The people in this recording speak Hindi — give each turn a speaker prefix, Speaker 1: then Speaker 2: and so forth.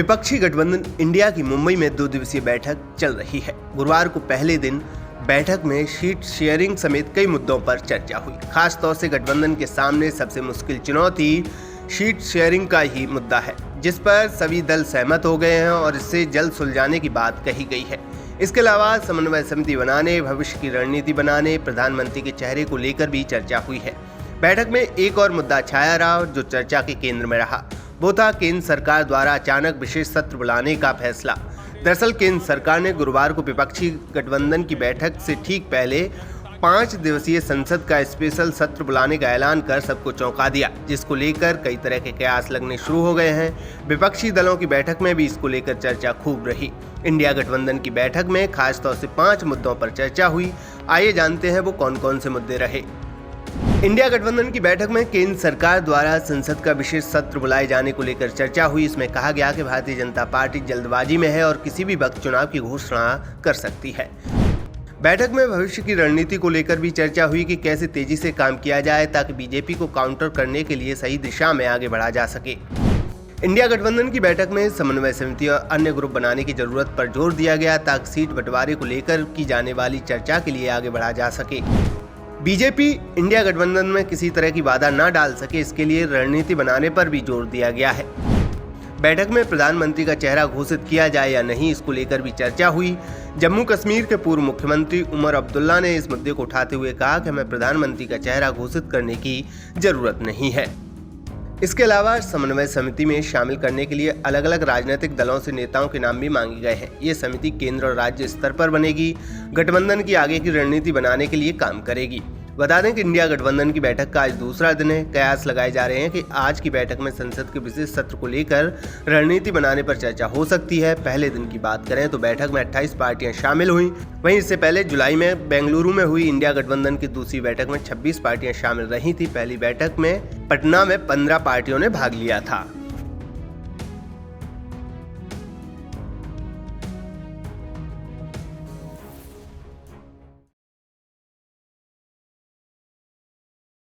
Speaker 1: विपक्षी गठबंधन इंडिया की मुंबई में 2 दिवसीय बैठक चल रही है। गुरुवार को पहले दिन बैठक में सीट शेयरिंग समेत कई मुद्दों पर चर्चा हुई। खास तौर से गठबंधन के सामने सबसे मुश्किल चुनौती सीट शेयरिंग का ही मुद्दा है, जिस पर सभी दल सहमत हो गए हैं और इससे जल्द सुलझाने की बात कही गई है। इसके अलावा समन्वय समिति बनाने, भविष्य की रणनीति बनाने, प्रधानमंत्री के चेहरे को लेकर भी चर्चा हुई है। बैठक में एक और मुद्दा छाया रहा जो चर्चा के केंद्र में रहा, वो था केंद्र सरकार द्वारा अचानक विशेष सत्र बुलाने का फैसला। दरअसल केंद्र सरकार ने गुरुवार को विपक्षी गठबंधन की बैठक से ठीक पहले 5 दिवसीय संसद का स्पेशल सत्र बुलाने का ऐलान कर सबको चौंका दिया, जिसको लेकर कई तरह के कयास लगने शुरू हो गए हैं। विपक्षी दलों की बैठक में भी इसको लेकर चर्चा खूब रही। इंडिया गठबंधन की बैठक में खास तौर से 5 मुद्दों पर चर्चा हुई। आइए जानते हैं वो कौन कौन से मुद्दे रहे। इंडिया गठबंधन की बैठक में केंद्र सरकार द्वारा संसद का विशेष सत्र बुलाए जाने को लेकर चर्चा हुई। इसमें कहा गया कि भारतीय जनता पार्टी जल्दबाजी में है और किसी भी वक्त चुनाव की घोषणा कर सकती है। बैठक में भविष्य की रणनीति को लेकर भी चर्चा हुई कि कैसे तेजी से काम किया जाए ताकि बीजेपी को काउंटर करने के लिए सही दिशा में आगे बढ़ा जा सके। इंडिया गठबंधन की बैठक में समन्वय समिति और अन्य ग्रुप बनाने की जरूरत पर जोर दिया गया ताकि सीट बंटवारे को लेकर की जाने वाली चर्चा के लिए आगे बढ़ा जा सके। बीजेपी इंडिया गठबंधन में किसी तरह की बाधा न डाल सके, इसके लिए रणनीति बनाने पर भी जोर दिया गया है। बैठक में प्रधानमंत्री का चेहरा घोषित किया जाए या नहीं, इसको लेकर भी चर्चा हुई। जम्मू कश्मीर के पूर्व मुख्यमंत्री उमर अब्दुल्ला ने इस मुद्दे को उठाते हुए कहा कि हमें प्रधानमंत्री का चेहरा घोषित करने की जरूरत नहीं है। इसके अलावा समन्वय समिति में शामिल करने के लिए अलग अलग राजनीतिक दलों से नेताओं के नाम भी मांगे गए हैं। ये समिति केंद्र और राज्य स्तर पर बनेगी, गठबंधन की आगे की रणनीति बनाने के लिए काम करेगी। बता दें कि इंडिया गठबंधन की बैठक का आज दूसरा दिन है। कयास लगाए जा रहे हैं कि आज की बैठक में संसद के विशेष सत्र को लेकर रणनीति बनाने पर चर्चा हो सकती है। पहले दिन की बात करें तो बैठक में 28 पार्टियां शामिल हुई। वहीं इससे पहले जुलाई में बेंगलुरु में हुई इंडिया गठबंधन की दूसरी बैठक में 26 पार्टियां शामिल रही थी। पहली बैठक में पटना में 15 पार्टियों ने भाग लिया था।